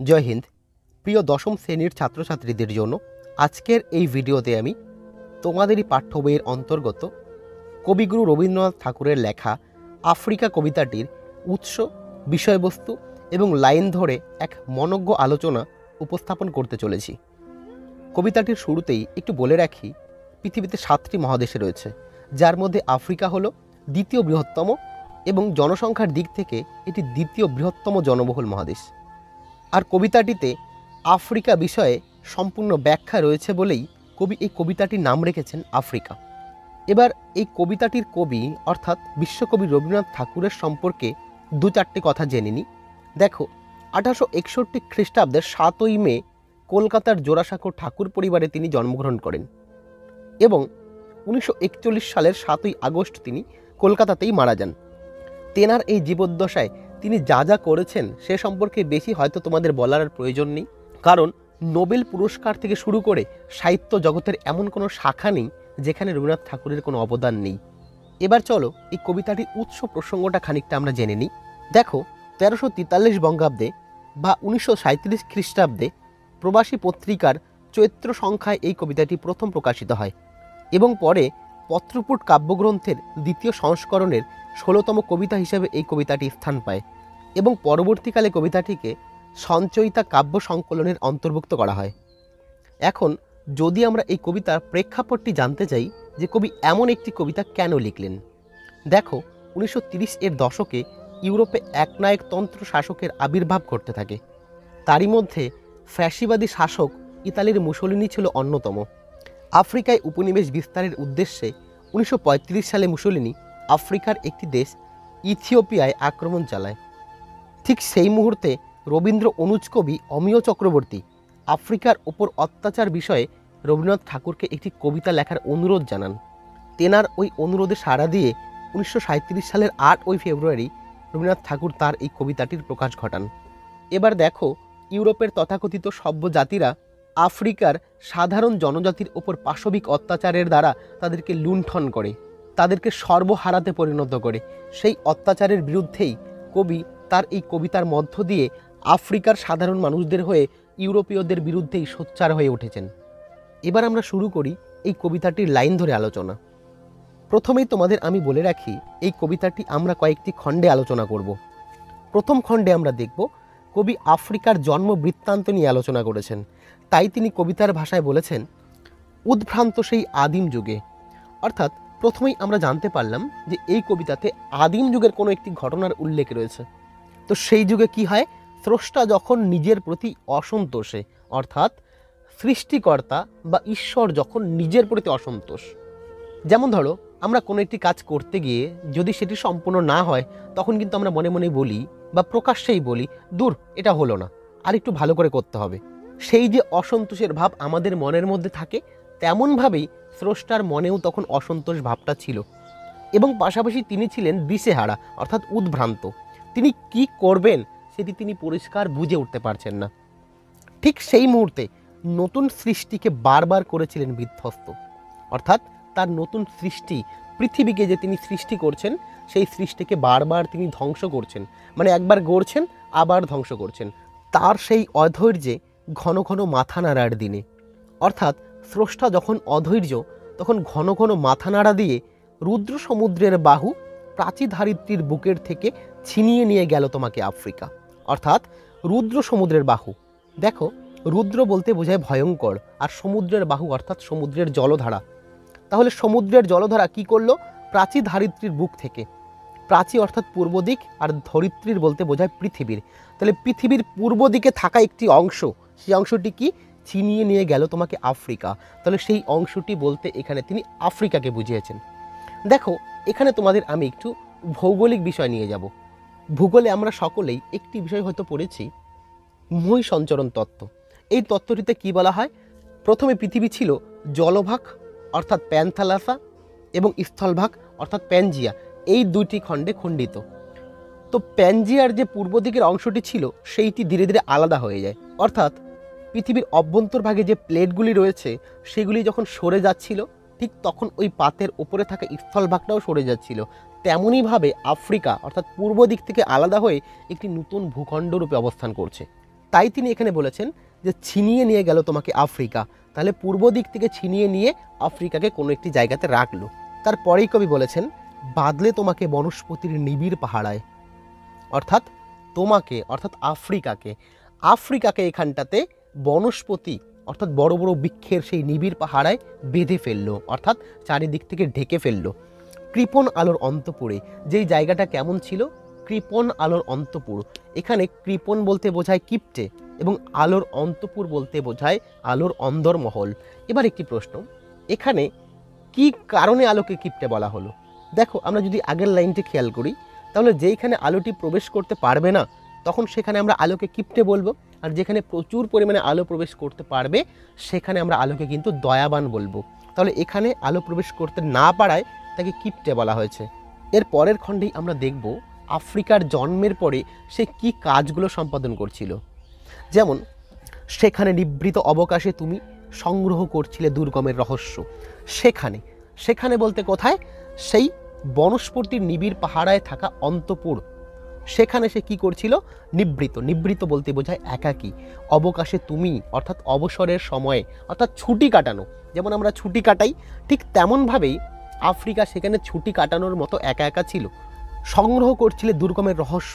জয় হিন্দ। প্রিয় দশম শ্রেণীর ছাত্রছাত্রীদের জন্য আজকের এই ভিডিওতে আমি তোমাদেরই পাঠ্য বইয়ের অন্তর্গত কবিগুরু রবীন্দ্রনাথ ঠাকুরের লেখা আফ্রিকা কবিতাটির উৎস, বিষয়বস্তু এবং লাইন ধরে এক মনোজ্ঞ আলোচনা উপস্থাপন করতে চলেছি। কবিতাটির শুরুতেই একটু বলে রাখি, পৃথিবীতে 7টি মহাদেশে রয়েছে, যার মধ্যে আফ্রিকা হলো দ্বিতীয় বৃহত্তম এবং জনসংখ্যার দিক থেকে এটি দ্বিতীয় বৃহত্তম জনবহুল মহাদেশ। আর কবিতাটিতে আফ্রিকা বিষয়ে সম্পূর্ণ ব্যাখ্যা রয়েছে বলেই কবি এই কবিতাটির নাম রেখেছেন আফ্রিকা। এবার এই কবিতাটির কবি অর্থাৎ বিশ্বকবি রবীন্দ্রনাথ ঠাকুরের সম্পর্কে 2-4টি কথা জেনে নিই। দেখো, 1861 খ্রিস্টাব্দের 7ই মে কলকাতার জোড়াসাঁকো ঠাকুর পরিবারে তিনি জন্মগ্রহণ করেন এবং 1941 সালের 7ই আগস্ট তিনি কলকাতাতেই মারা যান। তেনার এই জীবদ্দশায় তিনি যা যা করেছেন সে সম্পর্কে বেশি হয়তো তোমাদের বলার আর প্রয়োজন নেই, কারণ নোবেল পুরস্কার থেকে শুরু করে সাহিত্য জগতের এমন কোনো শাখা নেই যেখানে রবীন্দ্রনাথ ঠাকুরের কোনো অবদান নেই। এবার চলো এই কবিতাটির উৎস প্রসঙ্গটা খানিকটা আমরা জেনে নিই। দেখো, 1343 বঙ্গাব্দে বা 1937 খ্রিস্টাব্দে প্রবাসী পত্রিকার চৈত্র সংখ্যায় এই কবিতাটি প্রথম প্রকাশিত হয় এবং পরে পত্রপুট কাব্যগ্রন্থের দ্বিতীয় সংস্করণের 16তম কবিতা হিসেবে এই কবিতাটি স্থান পায় এবং পরবর্তীকালে কবিতাটিকে সঞ্চয়িতা কাব্য সংকলনের অন্তর্ভুক্ত করা হয়। এখন যদি আমরা এই কবিতার প্রেক্ষাপটটি জানতে চাই যে কবি এমন একটি কবিতা কেন লিখলেন, দেখো 1930 এর দশকে ইউরোপে একনায়কতন্ত্র শাসকের আবির্ভাব ঘটতে থাকে। তারই মধ্যে ফ্যাসিবাদী শাসক ইতালির মুসোলিনি ছিল অন্যতম। আফ্রিকায় উপনিবেশ বিস্তারের উদ্দেশ্যে 1935 সালে মুসোলিনি আফ্রিকার একটি দেশ ইথিওপিয়ায় আক্রমণ চালায়। ঠিক সেই মুহূর্তে রবীন্দ্র অনুজ কবি অমিয় চক্রবর্তী আফ্রিকার ওপর অত্যাচার বিষয়ে রবীন্দ্রনাথ ঠাকুরকে একটি কবিতা লেখার অনুরোধ জানান। তেনার ওই অনুরোধে সাড়া দিয়ে 1937 সালের 8 ফেব্রুয়ারি রবীন্দ্রনাথ ঠাকুর তার এই কবিতাটির প্রকাশ ঘটান। এবার দেখো, ইউরোপের তথাকথিত সভ্য জাতিরা আফ্রিকার সাধারণ জনজাতির ওপর পাশবিক অত্যাচারের দ্বারা তাদেরকে লুণ্ঠন করে, তাদেরকে সর্বহারাতে পরিণত করে। সেই অত্যাচারের বিরুদ্ধেই কবি তার এই কবিতার মধ্য দিয়ে আফ্রিকার সাধারণ মানুষদের হয়ে ইউরোপীয়দের বিরুদ্ধেই সোচ্চার হয়ে উঠেছেন। এবার আমরা শুরু করি এই কবিতাটির লাইন ধরে আলোচনা। প্রথমেই তোমাদের আমি বলে রাখি, এই কবিতাটি আমরা কয়েকটি খণ্ডে আলোচনা করব। প্রথম খণ্ডে আমরা দেখব কবি আফ্রিকার জন্ম বৃত্তান্ত নিয়ে আলোচনা করেছেন। তাই তিনি কবিতার ভাষায় বলেছেন উদ্ভ্রান্ত সেই আদিম যুগে। অর্থাৎ প্রথমেই আমরা জানতে পারলাম যে এই কবিতাতে আদিম যুগের কোনো একটি ঘটনার উল্লেখ রয়েছে। তো সেই যুগে কি হয়, স্রষ্টা যখন নিজের প্রতি অসন্তোষে, অর্থাৎ সৃষ্টিকর্তা বা ঈশ্বর যখন নিজের প্রতি অসন্তোষ। যেমন ধরো, আমরা কোনো একটি কাজ করতে গিয়ে যদি সেটি সম্পূর্ণ না হয় তখন কিন্তু আমরা মনে মনে বলি বা প্রকাশ্যেই বলি, দূর, এটা হলো না, আর একটু ভালো করে করতে হবে। সেই যে অসন্তোষের ভাব আমাদের মনের মধ্যে থাকে, তেমনভাবেই স্রষ্টার মনেও তখন অসন্তোষ ভাবটা ছিল এবং পাশাপাশি তিনি ছিলেন দিশেহারা, অর্থাৎ উদ্ভ্রান্ত। তিনি কি করবেন সেটি তিনি পরিষ্কার বুঝে উঠতে পারছেন না। ঠিক সেই মুহূর্তে নতুন সৃষ্টিকে বারবার করেছিলেন বিধ্বস্ত, অর্থাৎ তার নতুন সৃষ্টি পৃথিবীকে যে তিনি সৃষ্টি করছেন সেই সৃষ্টিকে বারবার তিনি ধ্বংস করছেন, মানে একবার গড়ছেন আবার ধ্বংস করছেন। তার সেই অধৈর্যে ঘন ঘন মাথা নাড়ার দিনে, অর্থাৎ স্রষ্টা যখন অধৈর্য তখন ঘন ঘন মাথা নাড়া দিয়ে রুদ্র সমুদ্রের বাহু প্রাচীধারিত্রীর বুকের থেকে ছিনিয়ে নিয়ে গেল তোমাকে আফ্রিকা। অর্থাৎ রুদ্র সমুদ্রের বাহু, দেখো রুদ্র বলতে বোঝায় ভয়ঙ্কর, আর সমুদ্রের বাহু অর্থাৎ সমুদ্রের জলধারা। তাহলে সমুদ্রের জলধারা কি করলো, প্রাচীধারিত্রীর বুক থেকে, প্রাচী অর্থাৎ পূর্ব দিক আর ধরিত্রীর বলতে বোঝায় পৃথিবীর, তাহলে পৃথিবীর পূর্ব দিকে থাকা একটি অংশ, সেই অংশটি কি ছিনিয়ে নিয়ে গেল তোমাকে আফ্রিকা। তাহলে সেই অংশটি বলতে এখানে তিনি আফ্রিকাকে বুঝিয়েছেন। দেখো, এখানে তোমাদের আমি একটু ভৌগোলিক বিষয় নিয়ে যাব। ভূগোলে আমরা সকলেই একটি বিষয় হয়তো পড়েছি, মহী সঞ্চরণ তত্ত্ব। এই তত্ত্বটিতে কি বলা হয়, প্রথমে পৃথিবী ছিল জলভাগ অর্থাৎ প্যান্থালাসা এবং স্থলভাগ অর্থাৎ প্যানজিয়া, এই দুইটি খণ্ডে খণ্ডিত। তো প্যানজিয়ার যে পূর্ব দিকের অংশটি ছিল সেইটি ধীরে ধীরে আলাদা হয়ে যায়, অর্থাৎ পৃথিবীর অভ্যন্তরভাগে যে প্লেটগুলি রয়েছে সেগুলি যখন সরে যাচ্ছিল, ঠিক তখন ওই পাতের ওপরে থাকা স্থলভাগটাও সরে যাচ্ছিল। তেমনইভাবে আফ্রিকা অর্থাৎ পূর্ব দিক থেকে আলাদা হয়ে একটি নতুন ভূখণ্ড রূপে অবস্থান করছে। তাই তিনি এখানে বলেছেন যে ছিনিয়ে নিয়ে গেল তোমাকে আফ্রিকা। তাহলে পূর্ব দিক থেকে ছিনিয়ে নিয়ে আফ্রিকাকে কোনো একটি জায়গাতে রাখলো। তারপরেই কবি বলেছেন বাদলে তোমাকে বনস্পতির নিবিড় পাহাড়ায়, অর্থাৎ তোমাকে অর্থাৎ আফ্রিকাকে এখানটাতে বনস্পতি অর্থাৎ বড় বড় বৃক্ষের সেই নিবিড় পাহাড়ায় বেঁধে ফেললো, অর্থাৎ চারিদিক থেকে ঢেকে ফেললো। কৃপণ আলোর অন্তপুরে, যেই জায়গাটা কেমন ছিল, কৃপণ আলোর অন্তপুর। এখানে কৃপণ বলতে বোঝায় কিপ্টে এবং আলোর অন্তপুর বলতে বোঝায় আলোর অন্দরমহল। এবার একটি প্রশ্ন, এখানে কি কারণে আলোকে কিপ্টে বলা হলো? দেখো, আমরা যদি আগের লাইনটি খেয়াল করি তাহলে যেইখানে আলোটি প্রবেশ করতে পারবে না তখন সেখানে আমরা আলোকে কিপ্টে বলবো, আর যেখানে প্রচুর পরিমাণে আলো প্রবেশ করতে পারবে সেখানে আমরা আলোকে কিন্তু দয়াবান বলবো। তাহলে এখানে আলো প্রবেশ করতে না পারায় তাকে কিপ্টে বলা হয়েছে। এর পরের খণ্ডেই আমরা দেখব আফ্রিকার জন্মের পরে সে কি কাজগুলো সম্পাদন করছিল। যেমন সেখানে নিভৃত অবকাশে তুমি সংগ্রহ করছিলে দুর্গমের রহস্য। সেখানে বলতে কোথায়? সেই বনস্পতির নিবিড় পাহাড়ায় থাকা অন্তপুর, সেখানে সে কি করছিল? নিবৃত বলতে বোঝায় একাকী। অবকাশে তুমি অর্থাৎ অবসরের সময়ে, অর্থাৎ ছুটি কাটানো, যেমন আমরা ছুটি কাটাই ঠিক তেমনভাবেই আফ্রিকা সেখানে ছুটি কাটানোর মতো একা একা ছিল। সংগ্রহ করছিলে দুর্গমের রহস্য,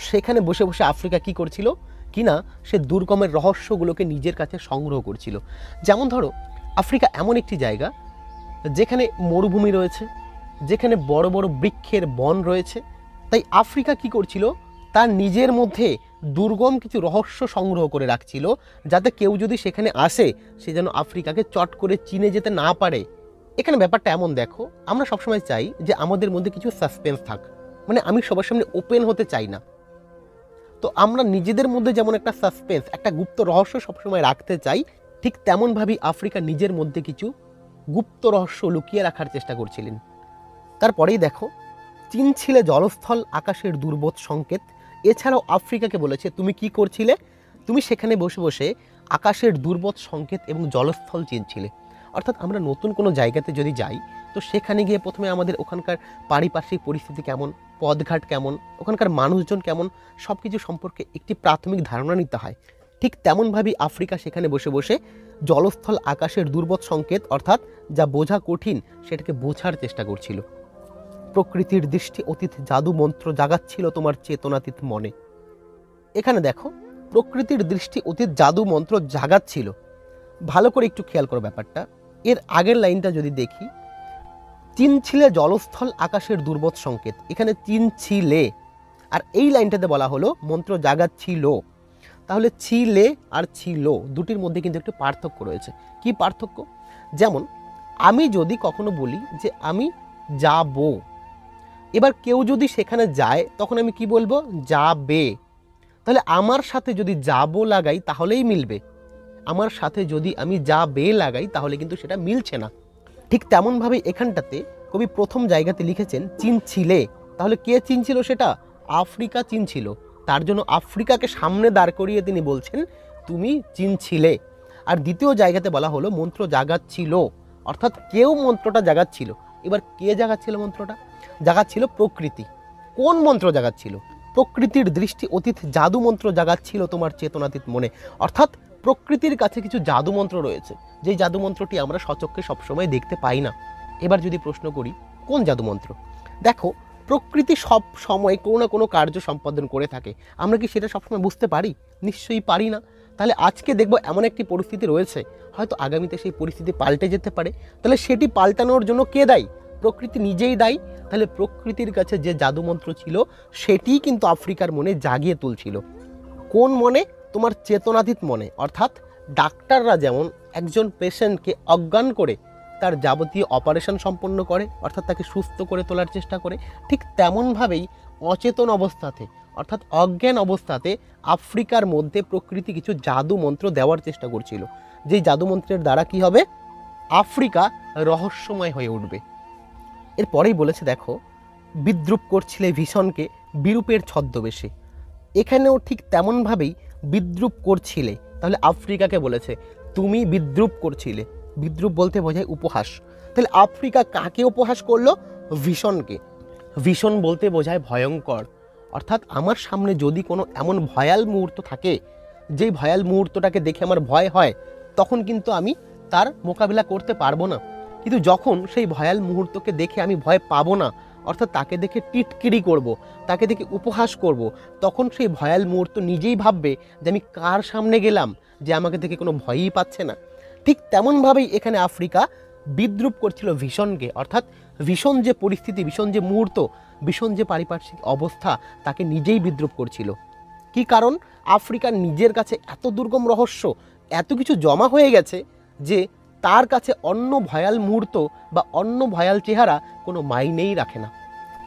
সেখানে বসে বসে আফ্রিকা কি করছিল কিনা সে দুর্গমের রহস্যগুলোকে নিজের কাছে সংগ্রহ করছিল। যেমন ধরো, আফ্রিকা এমন একটি জায়গা যেখানে মরুভূমি রয়েছে, যেখানে বড় বড় বৃক্ষের বন রয়েছে। তাই আফ্রিকা কি করছিল? তার নিজের মধ্যে দুর্গম কিছু রহস্য সংগ্রহ করে রাখছিল, যাতে কেউ যদি সেখানে আসে সে যেন আফ্রিকাকে চট করে চিনে যেতে না পারে। এখানে ব্যাপারটা এমন, দেখো, আমরা সবসময় চাই যে আমাদের মধ্যে কিছু সাসপেন্স থাক, মানে আমি সবার সামনে ওপেন হতে চাই না। তো আমরা নিজেদের মধ্যে যেমন একটা সাসপেন্স, একটা গুপ্ত রহস্য সবসময় রাখতে চাই, ঠিক তেমনভাবেই আফ্রিকা নিজের মধ্যে কিছু গুপ্ত রহস্য লুকিয়ে রাখার চেষ্টা করছিলেন। তারপরেই দেখো, চিনছিলে জলস্থল আকাশের দুর্বোধ সংকেত। এছাড়াও আফ্রিকাকে বলেছে তুমি কি করছিলে? তুমি সেখানে বসে বসে আকাশের দুর্বোধ সংকেত এবং জলস্থল চিনছিলে। অর্থাৎ আমরা নতুন কোনো জায়গাতে যদি যাই তো সেখানে গিয়ে প্রথমে আমাদের ওখানকার পারিপার্শ্বিক পরিস্থিতি কেমন, পথঘাট কেমন, ওখানকার মানুষজন কেমন, সব কিছু সম্পর্কে একটি প্রাথমিক ধারণা নিতে হয়। ঠিক তেমনভাবেই আফ্রিকা সেখানে বসে বসে জলস্থল আকাশের দুর্বোধ সংকেত, অর্থাৎ যা বোঝা কঠিন সেটাকে বোঝার চেষ্টা করছিল। প্রকৃতির দৃষ্টি অতীত জাদু মন্ত্র জাগাচ্ছিল তোমার চেতনাতীত মনে। এখানে দেখো, প্রকৃতির দৃষ্টি অতীত জাদু মন্ত্র জাগাচ্ছিল। ভালো করে একটু খেয়াল করো ব্যাপারটা। এর আগের লাইনটা যদি দেখি, চিনছিলে জলস্থল আকাশের দুর্বোধ সংকেত, এখানে চিনছিলে, আর এই লাইনটাতে বলা হলো মন্ত্র জাগাচ্ছিল। তাহলে ছিলে আর ছিল দুটির মধ্যে কিন্তু একটু পার্থক্য রয়েছে। কি পার্থক্য? যেমন আমি যদি কখনো বলি যে আমি যাব, এবার কেউ যদি সেখানে যায় তখন আমি কি বলবো? যাবে। তাহলে আমার সাথে যদি যাব লাগাই তাহলেই মিলবে, আমার সাথে যদি আমি যাবে লাগাই তাহলে কিন্তু সেটা মিলছে না। ঠিক তেমনভাবে এখানটাতে কবি প্রথম জায়গাতে লিখেছেন চিনছিলে। তাহলে কে চিনছিল? সেটা আফ্রিকা চিনছিল। তার জন্য আফ্রিকাকে সামনে দাঁড় করিয়ে তিনি বলছেন তুমি চিনছিলে। আর দ্বিতীয় জায়গাতে বলা হলো মন্ত্র জাগাচ্ছিল, অর্থাৎ কেউ মন্ত্রটা জাগাচ্ছিল। এবার কে জাগাচ্ছিল মন্ত্রটা? জাগাচ্ছিল প্রকৃতি। কোন মন্ত্র জাগাচ্ছিল? প্রকৃতির দৃষ্টি অতীত জাদু মন্ত্র জাগাচ্ছিল তোমার চেতনাতীত মনে। অর্থাৎ প্রকৃতির কাছে কিছু জাদু মন্ত্র রয়েছে, যেই জাদু মন্ত্রটি আমরা সচক্ষে সবসময় দেখতে পাই না। এবার যদি প্রশ্ন করি কোন জাদু মন্ত্র, দেখো প্রকৃতি সব সময় কোনো না কোনো কার্য সম্পাদন করে থাকে, আমরা কি সেটা সবসময় বুঝতে পারি? নিশ্চয়ই পারি না। তাহলে আজকে দেখব এমন একটি পরিস্থিতি রয়েছে, হয়তো আগামীতে সেই পরিস্থিতি পাল্টে যেতে পারে। তাহলে সেটি পাল্টানোর জন্য কে দায়ী? প্রকৃতি নিজেই দায়ী। তাহলে প্রকৃতির কাছে যে জাদুমন্ত্র ছিল সেটিই কিন্তু আফ্রিকার মনে জাগিয়ে তুলছিল। কোন মনে? তোমার চেতনাতীত মনে। অর্থাৎ ডাক্তাররা যেমন একজন পেশেন্টকে অজ্ঞান করে তার যাবতীয় অপারেশন সম্পন্ন করে, অর্থাৎ তাকে সুস্থ করে তোলার চেষ্টা করে, ঠিক তেমনভাবেই অচেতন অবস্থাতে অর্থাৎ অজ্ঞান অবস্থাতে আফ্রিকার মধ্যে প্রকৃতি কিছু জাদু মন্ত্র দেওয়ার চেষ্টা করছিল, যেই জাদুমন্ত্রের দ্বারা কি হবে? আফ্রিকা রহস্যময় হয়ে উঠবে। এরপরেই বলেছে দেখো, বিদ্রুপ করছিলে ভীষণকে বিরূপের ছদ্মবেশে। এখানেও ঠিক তেমনভাবেই বিদ্রুপ করছিলে। তাহলে আফ্রিকাকে বলেছে তুমি বিদ্রুপ করছিলে। বিদ্রুপ বলতে বোঝায় উপহাস। তাহলে আফ্রিকা কাকে উপহাস করলো? ভীষণকে। ভীষণ বলতে বোঝায় ভয়ঙ্কর। অর্থাৎ আমার সামনে যদি কোনো এমন ভয়াল মুহূর্ত থাকে যেই ভয়াল মুহূর্তটাকে দেখে আমার ভয় হয়, তখন কিন্তু আমি তার মোকাবিলা করতে পারবো না। কিন্তু যখন সেই ভয়াল মুহূর্তকে দেখে আমি ভয় পাবো না, অর্থাৎ তাকে দেখে টিটকিরি করব, তাকে দেখে উপহাস করব, তখন সেই ভয়াল মুহূর্ত নিজেই ভাববে যে আমি কার সামনে গেলাম যে আমাকে দেখে কোনো ভয়ই পাচ্ছে না। ঠিক তেমনভাবেই এখানে আফ্রিকা বিদ্রূপ করছিল ভীষণকে, অর্থাৎ ভীষণ যে পরিস্থিতি, ভীষণ যে মুহূর্ত, ভীষণ যে পারিপার্শ্বিক অবস্থা, তাকে নিজেই বিদ্রূপ করছিল। কি কারণ? আফ্রিকার নিজের কাছে এত দুর্গম রহস্য, এত কিছু জমা হয়ে গেছে যে তার কাছে অন্য ভয়াল মুহূর্ত বা অন্য ভয়াল চেহারা কোনো মাইনেই রাখে না।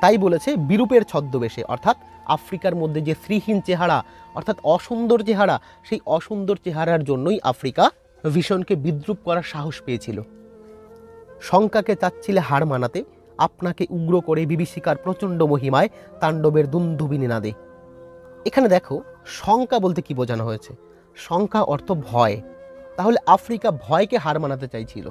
তাই বলেছে বিরূপের ছদ্মবেশে, অর্থাৎ আফ্রিকার মধ্যে যে শ্রীহীন চেহারা, অর্থাৎ অসুন্দর চেহারা, সেই অসুন্দর চেহারার জন্যই আফ্রিকা ভীষণকে বিদ্রূপ করার সাহস পেয়েছিল। শঙ্কাকে চাচ্ছিলে হার মানাতে, আপনাকে উগ্র করে বিভীষিকার প্রচণ্ড মহিমায় তাণ্ডবের দুন্দুবি নিনাদে। এখানে দেখো শঙ্কা বলতে কি বোঝানো হয়েছে। শঙ্কা অর্থ ভয়। তাহলে আফ্রিকা ভয়কে হার মানাতে চাইছিল।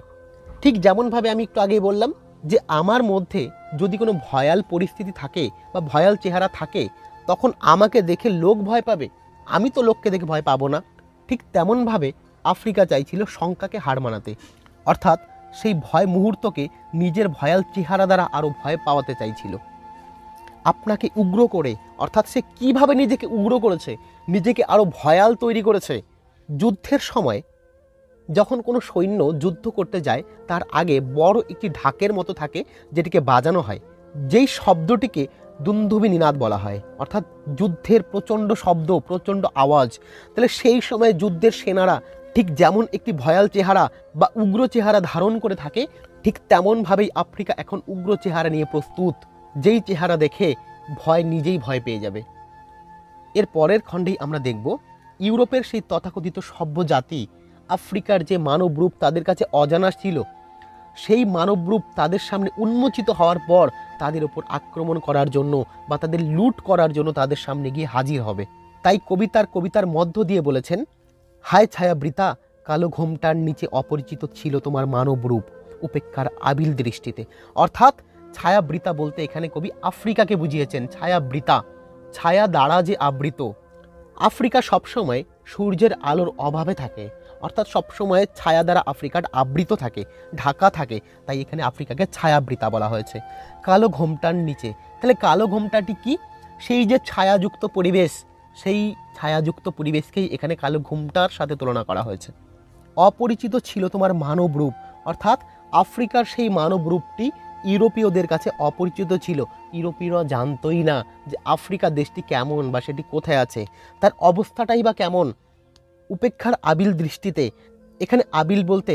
ঠিক যেমনভাবে আমি একটু আগেই বললাম যে আমার মধ্যে যদি কোনো ভয়াল পরিস্থিতি থাকে বা ভয়াল চেহারা থাকে, তখন আমাকে দেখে লোক ভয় পাবে, আমি তো লোককে দেখে ভয় পাবো না। ঠিক তেমনভাবে আফ্রিকা চাইছিল শঙ্কাকে হার মানাতে, অর্থাৎ সেই ভয় মুহূর্তকে নিজের ভয়াল চেহারা দ্বারা আরও ভয় পাওয়াতে চাইছিল। আপনাকে উগ্র করে, অর্থাৎ সে কিভাবে নিজেকে উগ্র করেছে, নিজেকে আরও ভয়াল তৈরি করেছে। যুদ্ধের সময় যখন কোনো সৈন্য যুদ্ধ করতে যায়, তার আগে বড় একটি ঢাকের মতো থাকে যেটিকে বাজানো হয়, যেই শব্দটিকে দুন্দুবি নিনাদ বলা হয়, অর্থাৎ যুদ্ধের প্রচণ্ড শব্দ, প্রচণ্ড আওয়াজ। তাহলে সেই সময় যুদ্ধের সেনারা ঠিক যেমন একটি ভয়াল চেহারা বা উগ্র চেহারা ধারণ করে থাকে, ঠিক তেমনভাবেই আফ্রিকা এখন উগ্র চেহারা নিয়ে প্রস্তুত, যেই চেহারা দেখে ভয় নিজেই ভয় পেয়ে যাবে। এর পরের খণ্ডেই আমরা দেখব ইউরোপের সেই তথাকথিত সভ্য জাতি, আফ্রিকার যে মানব রূপ তাদের কাছে অজানা ছিল, সেই মানব রূপ তাদের সামনে উন্মোচিত হওয়ার পর তাদের ওপর আক্রমণ করার জন্য বা তাদের লুট করার জন্য তাদের সামনে গিয়ে হাজির হবে। তাই কবিতার মধ্য দিয়ে বলেছেন, হায় ছায়াবৃতা, কালো ঘোমটার নিচে অপরিচিত ছিল তোমার মানব রূপ উপেক্ষার আবিল দৃষ্টিতে। অর্থাৎ ছায়াবৃতা বলতে এখানে কবি আফ্রিকাকে বুঝিয়েছেন। ছায়াবৃতা, ছায়া দ্বারা যে আবৃত। আফ্রিকা সবসময় সূর্যের আলোর অভাবে থাকে, অর্থাৎ সবসময় ছায়া দ্বারা আফ্রিকার আবৃত থাকে, ঢাকা থাকে, তাই এখানে আফ্রিকাকে ছায়াবৃতা বলা হয়েছে। কালো ঘোমটার নিচে, তাহলে কালো ঘোমটাটি কি? সেই যে ছায়াযুক্ত পরিবেশ, সেই ছায়াযুক্ত পরিবেশকেই এখানে কালো ঘোমটার সাথে তুলনা করা হয়েছে। অপরিচিত ছিল তোমার মানব রূপ, অর্থাৎ আফ্রিকার সেই মানব রূপটি ইউরোপীয়দের কাছে অপরিচিত ছিল। ইউরোপীয়রা জানতই না যে আফ্রিকা দেশটি কেমন বা সেটি কোথায় আছে, তার অবস্থাটাই বা কেমন। উপেক্ষার আবিল দৃষ্টিতে, এখানে আবিল বলতে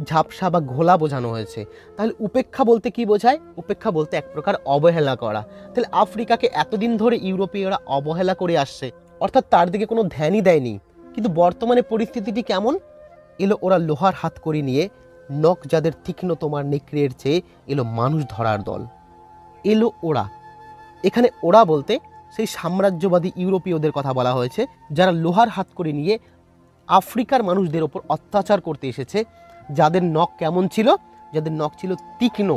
ঝাপসা বা ঘোলা বোঝানো হয়েছে। তাহলে উপেক্ষা বলতে কি বোঝায়? উপেক্ষা বলতে এক প্রকার অবহেলা করা। তাহলে আফ্রিকাকে এতদিন ধরে ইউরোপীয়রা অবহেলা করে আসছে, অর্থাৎ তার দিকে কোনো ধ্যানই দেয়নি। কিন্তু বর্তমানে পরিস্থিতিটি কেমন? এলো ওরা লোহার হাত করে নিয়ে, নখ যাদের তীক্ষ্ণ তোমার নেকড়ের চেয়ে, এলো মানুষ ধরার দল। এলো ওরা, এখানে ওরা বলতে সেই সাম্রাজ্যবাদী ইউরোপীয়দের কথা বলা হয়েছে, যারা লোহার হাত করে নিয়ে আফ্রিকার মানুষদের ওপর অত্যাচার করতে এসেছে। যাদের নখ কেমন ছিল? যাদের নখ ছিল তীক্ষ্ণ,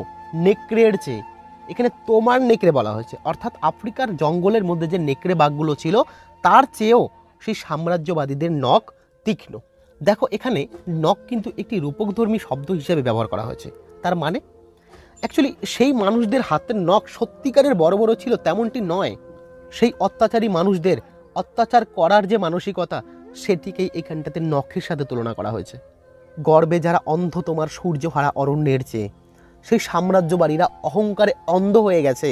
নেকড়ের চেয়ে। এখানে তোমার নেকড়ে বলা হয়েছে, অর্থাৎ আফ্রিকার জঙ্গলের মধ্যে যে নেকড়ে বাঘগুলো ছিল তার চেয়েও সেই সাম্রাজ্যবাদীদের নখ তীক্ষ্ণ। দেখো এখানে নখ কিন্তু একটি রূপকধর্মী শব্দ হিসেবে ব্যবহার করা হয়েছে। তার মানে অ্যাকচুয়ালি সেই মানুষদের হাতের নখ সত্যিকারের বড় বড় ছিল তেমনটি নয়। সেই অত্যাচারী মানুষদের অত্যাচার করার যে মানসিকতা, সেটিকেই এখানটাতে নখের সাথে তুলনা করা হয়েছে। গর্বে যারা অন্ধ তোমার সূর্যহারা অরণ্যের চেয়ে, সেই সাম্রাজ্যবাদীরা অহংকারে অন্ধ হয়ে গেছে,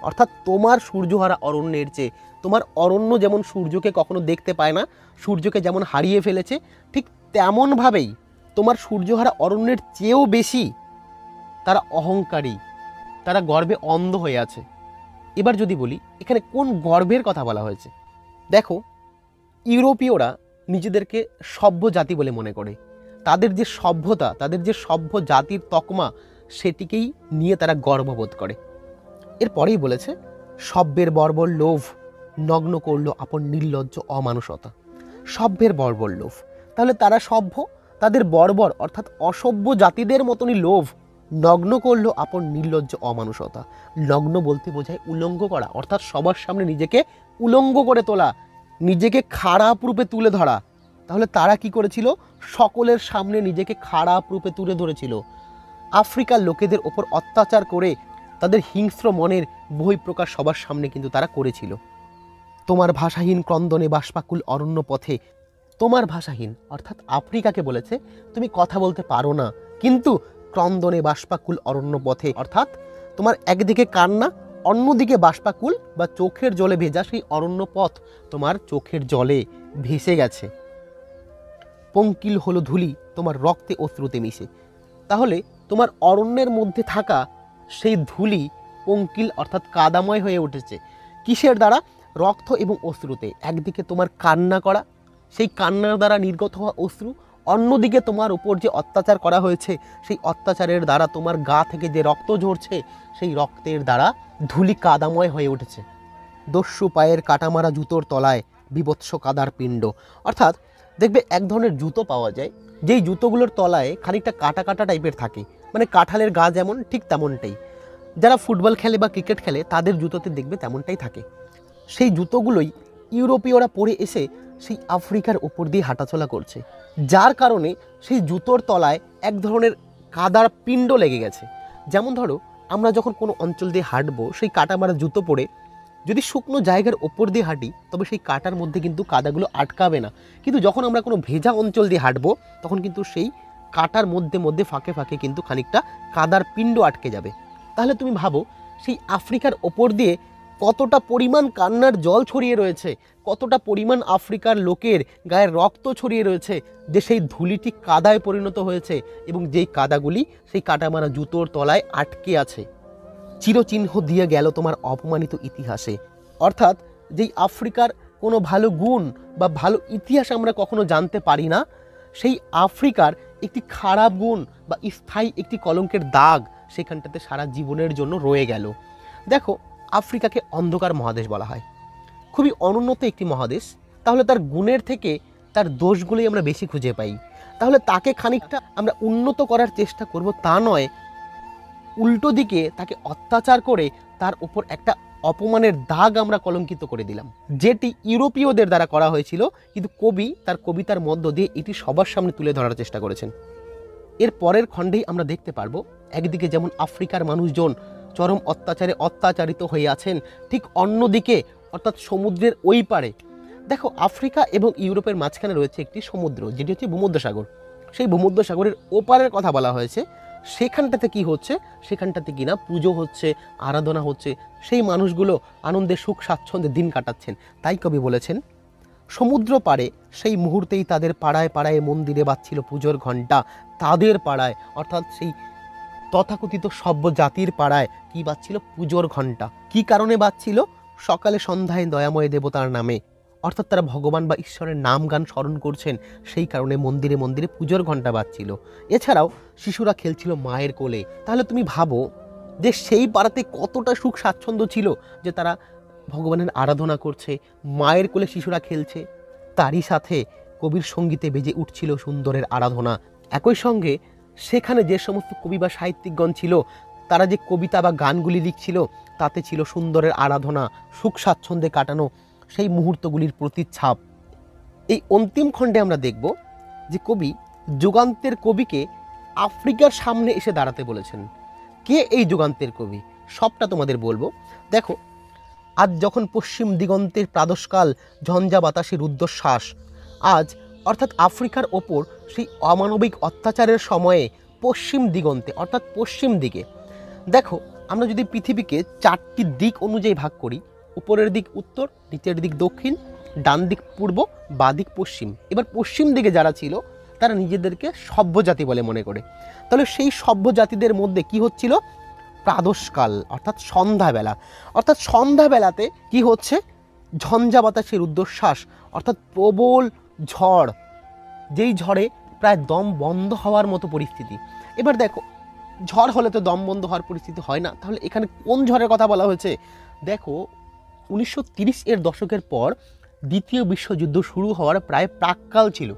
অর্থাৎ তোমার সূর্যহারা অরণ্যের চেয়ে। তোমার অরণ্য যেমন সূর্যকে কখনো দেখতে পায় না, সূর্যকে যেমন হারিয়ে ফেলেছে, ঠিক তেমনভাবেই তোমার সূর্যহারা অরণ্যের চেয়েও বেশি তারা অহংকারী, তারা গর্বে অন্ধ হয়ে আছে। এবার যদি বলি এখানে কোন গর্বের কথা বলা হয়েছে, দেখো ইউরোপীয়রা নিজেদেরকে সভ্য জাতি বলে মনে করে। তাদের যে সভ্যতা, তাদের যে সভ্য জাতির তকমা, সেটিকেই নিয়ে তারা গর্ববোধ করে। এরপরেই বলেছে, সভ্যের বর্বর লোভ নগ্ন করলো আপন নির্লজ্জ অমানুষতা। সভ্যের বর্বর লোভ, তাহলে তারা সভ্য, তাদের বর্বর অর্থাৎ অসভ্য জাতিদের মতনই লোভ নগ্ন করলো আপন নির্লজ্জ অমানুষতা। নগ্ন বলতে বোঝায় উলঙ্গ করা, অর্থাৎ সবার সামনে নিজেকে উলঙ্গ করে তোলা, নিজেকে খারাপ রূপে তুলে ধরা। তাহলে তারা কি করেছিল? সকলের সামনে নিজেকে খারাপ রূপে তুলে ধরেছিল। আফ্রিকার লোকেদের ওপর অত্যাচার করে তাদের হিংস্র মনের বহিঃপ্রকাশ সবার সামনে কিন্তু তারা করেছিল। তোমার ভাষাহীন ক্রন্দনে বাষ্পাকুল অরণ্য পথে, তোমার ভাষাহীন অর্থাৎ আফ্রিকাকে বলেছে তুমি কথা বলতে পারো না, কিন্তু ক্রন্দনে বাষ্পাকুল অরণ্য পথে অর্থাৎ তোমার একদিকে কান্না, অন্যদিকে বাষ্পাকুল বা চোখের জলে ভেজা সেই অরণ্য পথ তোমার চোখের জলে ভেসে গেছে। পঙ্কিল হলো ধুলি তোমার রক্তে অশ্রুতে মিশে। তাহলে তোমার অরণ্যের মধ্যে থাকা সেই ধুলি পঙ্কিল অর্থাৎ কাদাময় হয়ে উঠেছে। কিসের দ্বারা? রক্ত এবং অশ্রুতে। একদিকে তোমার কান্না করা, সেই কান্নার দ্বারা নির্গত হওয়া অশ্রু, অন্যদিকে তোমার উপর যে অত্যাচার করা হয়েছে সেই অত্যাচারের দ্বারা তোমার গা থেকে যে রক্ত ঝরছে সেই রক্তের দ্বারা ধুলি কাদাময় হয়ে উঠেছে। দস্যু পায়ের কাটামারা জুতোর তলায় বিভৎস কাদার পিণ্ড। অর্থাৎ দেখবে এক ধরনের জুতো পাওয়া যায়, যেই জুতোগুলোর তলায় খানিকটা কাটা কাটা টাইপের থাকে, মানে কাঁঠালের গা যেমন ঠিক তেমনটাই। যারা ফুটবল খেলে বা ক্রিকেট খেলে তাদের জুতোতে দেখবে তেমনটাই থাকে। সেই জুতোগুলোই ইউরোপীয়রা পরে এসে সেই আফ্রিকার ওপর দিয়ে হাঁটাচলা করছে, যার কারণে সেই জুতোর তলায় এক ধরনের কাদার পিণ্ড লেগে গেছে। যেমন ধরো আমরা যখন কোনো অঞ্চল দিয়ে হাঁটবো, সেই কাটা মারা জুতো পরে যদি শুকনো জায়গার ওপর দিয়ে হাঁটি তবে সেই কাটার মধ্যে কিন্তু কাদাগুলো আটকাবে না, কিন্তু যখন আমরা কোনো ভেজা অঞ্চল দিয়ে হাঁটবো তখন কিন্তু সেই কাটার মধ্যে মধ্যে ফাঁকে ফাঁকে কিন্তু খানিকটা কাদার পিণ্ড আটকে যাবে। তাহলে তুমি ভাবো সেই আফ্রিকার ওপর দিয়ে কতটা পরিমাণ কান্নার জল ছড়িয়ে রয়েছে, কতটা পরিমাণ আফ্রিকার লোকের গায়ের রক্ত ছড়িয়ে রয়েছে, যে সেই ধুলিটি কাদায় পরিণত হয়েছে এবং যেই কাদাগুলি সেই কাটামারা জুতোর তলায় আটকে আছে। চিরচিহ্ন দিয়ে গেল তোমার অপমানিত ইতিহাসে। অর্থাৎ যেই আফ্রিকার কোনো ভালো গুণ বা ভালো ইতিহাস আমরা কখনো জানতে পারি না, সেই আফ্রিকার একটি খারাপ গুণ বা স্থায়ী একটি কলঙ্কের দাগ সেখানটাতে সারা জীবনের জন্য রয়ে গেল। দেখো, আফ্রিকাকে অন্ধকার মহাদেশ বলা হয়, খুবই অনুন্নত একটি মহাদেশ। তাহলে তার গুণের থেকে তার দোষগুলোই আমরা বেশি খুঁজে পাই। তাহলে তাকে খানিকটা আমরা উন্নত করার চেষ্টা করব তা নয়, উল্টো দিকে তাকে অত্যাচার করে তার উপর একটা অপমানের দাগ আমরা কলঙ্কিত করে দিলাম, যেটি ইউরোপীয়দের দ্বারা করা হয়েছিল, কিন্তু কবি তার কবিতার মধ্য দিয়ে এটি সবার সামনে তুলে ধরার চেষ্টা করেছেন। এর পরের খণ্ডেই আমরা দেখতে পারবো একদিকে যেমন আফ্রিকার মানুষজন চরম অত্যাচারে অত্যাচারিত হয়ে আছেন, ঠিক অন্যদিকে অর্থাৎ সমুদ্রের ওই পারে দেখো আফ্রিকা এবং ইউরোপের মাঝখানে রয়েছে একটি সমুদ্র, যেটি হচ্ছে ভূমধ্যসাগর। সেই ভূমধ্যসাগরের ওপারের কথা বলা হয়েছে। সেখানটাতে কি হচ্ছে? সেখানটাতে কিনা পুজো হচ্ছে, আরাধনা হচ্ছে, সেই মানুষগুলো আনন্দে সুখ স্বাচ্ছন্দ্যে দিন কাটাচ্ছেন। তাই কবি বলেছেন, সমুদ্র পাড়ে সেই মুহূর্তেই তাদের পাড়ায় পাড়ায় মন্দিরে বাজছিল পুজোর ঘণ্টা। তাদের পাড়ায় অর্থাৎ সেই তথাকথিত সভ্য জাতির পাড়ায় কি বাজছিল? পুজোর ঘণ্টা। কি কারণে বাজছিল? সকালে সন্ধ্যায় দয়াময় দেবতার নামে, অর্থাৎ তারা ভগবান বা ঈশ্বরের নাম গান স্মরণ করছেন, সেই কারণে মন্দিরে মন্দিরে পুজোর ঘণ্টা বাজছিল। এছাড়াও শিশুরা খেলছিল মায়ের কোলে। তাহলে তুমি ভাবো যে সেই পাড়াতে কতটা সুখ স্বাচ্ছন্দ্য ছিল, যে তারা ভগবানের আরাধনা করছে, মায়ের কোলে শিশুরা খেলছে, তারই সাথে কবির সঙ্গীতে বেজে উঠছিল সুন্দরের আরাধনা। একই সঙ্গে সেখানে যে সমস্ত কবি বা সাহিত্যিকগণ ছিল, তারা যে কবিতা বা গানগুলি লিখছিল তাতে ছিল সুন্দরের আরাধনা, সুখ স্বাচ্ছন্দ্যে কাটানো সেই মুহূর্তগুলির প্রতিচ্ছাপ। এই অন্তিম খণ্ডে আমরা দেখব যে কবি যুগান্তের কবিকে আফ্রিকার সামনে এসে দাঁড়াতে বলেছেন। কে এই যুগান্তের কবি? সবটা তোমাদের বলবো। দেখো, আজ যখন পশ্চিম দিগন্তের প্রাদশকাল ঝঞ্ঝা বাতাসের রুদ্ধশ্বাস, আজ অর্থাৎ আফ্রিকার ওপর সেই অমানবিক অত্যাচারের সময়ে পশ্চিম দিগন্তে অর্থাৎ পশ্চিম দিকে, দেখো আমরা যদি পৃথিবীকে 4টি দিক অনুযায়ী ভাগ করি, উপরের দিক উত্তর, নিচের দিক দক্ষিণ, ডান দিক পূর্ব, বাঁ দিক পশ্চিম। এবার পশ্চিম দিকে যারা ছিল তারা নিজেদেরকে সভ্য জাতি বলে মনে করে। তাহলে সেই সভ্য জাতিদের মধ্যে কি হচ্ছিল? প্রাদশকাল অর্থাৎ সন্ধ্যাবেলা, অর্থাৎ সন্ধ্যাবেলাতে কি হচ্ছে? ঝঞ্ঝা বাতাসের রুদ্ধশ্বাস অর্থাৎ প্রবল ঝড়, যেই ঝড়ে প্রায় দম বন্ধ হওয়ার মতো পরিস্থিতি। এবার দেখো, ঝড় হলে তো দম বন্ধ হওয়ার পরিস্থিতি হয় না, তাহলে এখানে কোন ঝড়ের কথা বলা হয়েছে? দেখো, 1930 এর দশকের পর দ্বিতীয় বিশ্বযুদ্ধ শুরু হওয়ার প্রায় প্রাক্কাল ছিল।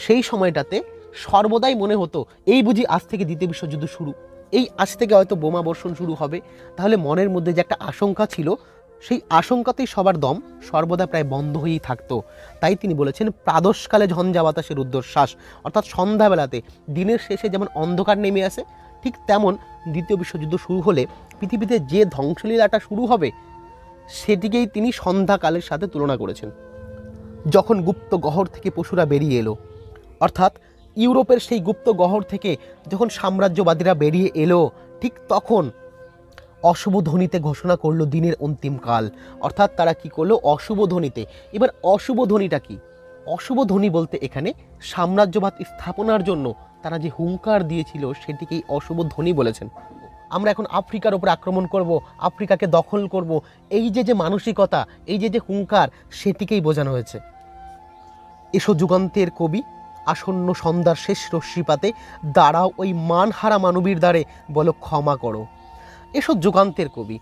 সেই সময়টাতে সর্বদাই মনে হতো এই বুঝি আজ থেকে দ্বিতীয় বিশ্বযুদ্ধ শুরু, এই আজ থেকে হয়তো বোমা বর্ষণ শুরু হবে। তাহলে মনের মধ্যে যে একটা আশঙ্কা ছিল সেই আশঙ্কাতেই সবার দম সর্বদা প্রায় বন্ধ হয়েই থাকতো। তাই তিনি বলেছেন, প্রাদশকালে ঝঞ্ঝা বাতাসের রুদ্ধশ্বাস, অর্থাৎ সন্ধ্যাবেলাতে দিনের শেষে যেমন অন্ধকার নেমে আসে, ঠিক তেমন দ্বিতীয় বিশ্বযুদ্ধ শুরু হলে পৃথিবীতে যে ধ্বংসলীলাটা শুরু হবে সেটিকেই তিনি সন্ধ্যাকালের সাথে তুলনা করেছেন। যখন গুপ্ত গহ্বর থেকে পশুরা বেরিয়ে এলো, অর্থাৎ ইউরোপের সেই গুপ্ত গহ্বর থেকে যখন সাম্রাজ্যবাদীরা বেরিয়ে এলো, ঠিক তখন অশুভ ধ্বনিতে ঘোষণা করলো দিনের অন্তিম কাল। অর্থাৎ তারা কি করলো? অশুভ ধ্বনিতে। এবার অশুভ ধ্বনিটা কি? অশুভ ধ্বনি বলতে এখানে সাম্রাজ্যবাদ স্থাপনার জন্য তারা যে হুঙ্কার দিয়েছিল সেটিকেই অশুভ ধ্বনি বলেছেন। আমরা এখন আফ্রিকার উপর আক্রমণ করব, আফ্রিকাকে দখল করব, এই যে মানসিকতা, এই যে হুঙ্কার, সেটিকেই বোঝানো হয়েছে। এসো যুগান্তের কবি, আসন্ন সন্ধ্যার শেষ রশ্মিপাতে দাঁড়াও ওই মানহারা মানবীর দ্বারে, বলো ক্ষমা করো। এসো যুগান্তের কবি।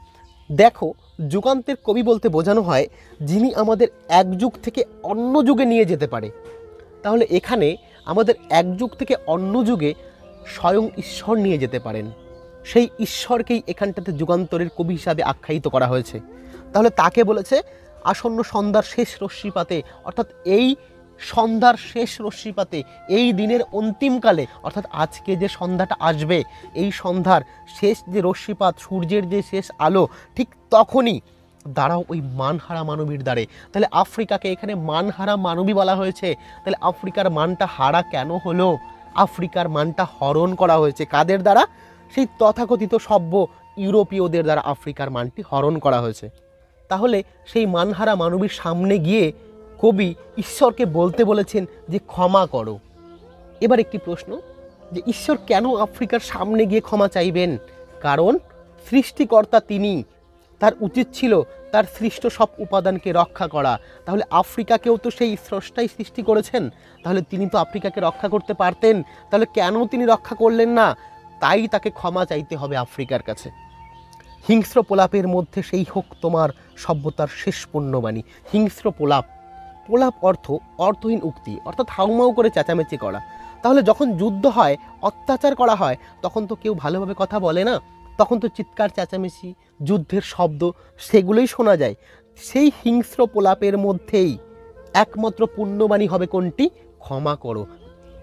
দেখো, যুগান্তের কবি বলতে বোঝানো হয় যিনি আমাদের এক যুগ থেকে অন্য যুগে নিয়ে যেতে পারে। তাহলে এখানে আমাদের এক যুগ থেকে অন্য যুগে স্বয়ং ঈশ্বর নিয়ে যেতে পারেন। সেই ঈশ্বরকেই এখানটাতে যুগান্তরের কবি হিসাবে আখ্যায়িত করা হয়েছে। তাহলে তাকে বলেছে আসন্ন সন্ধ্যার শেষ রশ্মিপাতে, অর্থাৎ এই সন্ধ্যার শেষ রশ্মিপাতে, এই দিনের অন্তিমকালে, অর্থাৎ আজকে যে সন্ধ্যাটা আসবে, এই সন্ধ্যার শেষ যে রশ্মিপাত, সূর্যের যে শেষ আলো, ঠিক তখনই দাঁড়াও ওই মানহারা মানবীর দ্বারে। তাহলে আফ্রিকাকে এখানে মানহারা মানবী বলা হয়েছে। তাহলে আফ্রিকার মানটা হারা কেন হলো? আফ্রিকার মানটা হরণ করা হয়েছে কাদের দ্বারা? সেই তথাকথিত সভ্য ইউরোপীয়দের দ্বারা আফ্রিকার মানটি হরণ করা হয়েছে। তাহলে সেই মানহারা মানবীর সামনে গিয়ে কবি ঈশ্বরকে বলতে বলেছেন যে ক্ষমা করো। এবার একটি প্রশ্ন, যে ঈশ্বর কেন আফ্রিকার সামনে গিয়ে ক্ষমা চাইবেন? কারণ সৃষ্টিকর্তা তিনি, তার উচিত ছিল তার সৃষ্ট সব উপাদানকে রক্ষা করা। তাহলে আফ্রিকাকেও তো সেই স্রষ্টাই সৃষ্টি করেছেন, তাহলে তিনি তো আফ্রিকাকে রক্ষা করতে পারতেন। তাহলে কেন তিনি রক্ষা করলেন না? তাই তাকে ক্ষমা চাইতে হবে আফ্রিকার কাছে। হিংস্র প্রলাপের মধ্যে সেই হোক তোমার সভ্যতার শেষ পুণ্যবাণী। হিংস্র প্রলাপ, প্রলাপ অর্থহীন উক্তি, অর্থাৎ হাউমাউ করে চেঁচামেচি করা। তাহলে যখন যুদ্ধ হয়, অত্যাচার করা হয়, তখন তো কেউ ভালোভাবে কথা বলে না, তখন তো চিৎকার চেঁচামেচি, যুদ্ধের শব্দ, সেগুলোই শোনা যায়। সেই হিংস্র প্রলাপের মধ্যেই একমাত্র পুণ্যবাণী হবে কোনটি? ক্ষমা করো।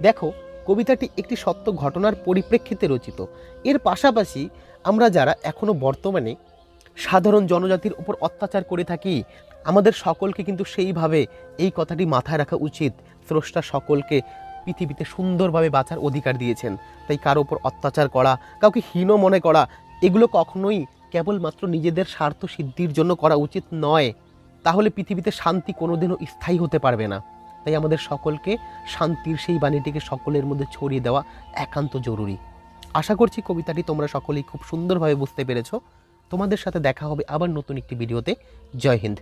দেখো, কবিতাটি একটি সত্য ঘটনার পরিপ্রেক্ষিতে রচিত। এর পাশাপাশি আমরা যারা এখনও বর্তমানে সাধারণ জনজাতির উপর অত্যাচার করে থাকি, আমাদের সকলকে কিন্তু সেইভাবে এই কথাটি মাথায় রাখা উচিত। স্রষ্টা সকলকে পৃথিবীতে সুন্দরভাবে বাঁচার অধিকার দিয়েছেন। তাই কারো উপর অত্যাচার করা, কাউকে হীন মনে করা, এগুলো কখনোই কেবলমাত্র নিজেদের স্বার্থ সিদ্ধির জন্য করা উচিত নয়। তাহলে পৃথিবীতে শান্তি কোনোদিনও স্থায়ী হতে পারবে না। তাই আমাদের সকলকে শান্তির সেই বাণীটিকে সকলের মধ্যে ছড়িয়ে দেওয়া একান্ত জরুরি। আশা করছি কবিতাটি তোমরা সকলেই খুব সুন্দরভাবে বুঝতে পেরেছো। তোমাদের সাথে দেখা হবে আবার নতুন একটি ভিডিওতে। জয় হিন্দ।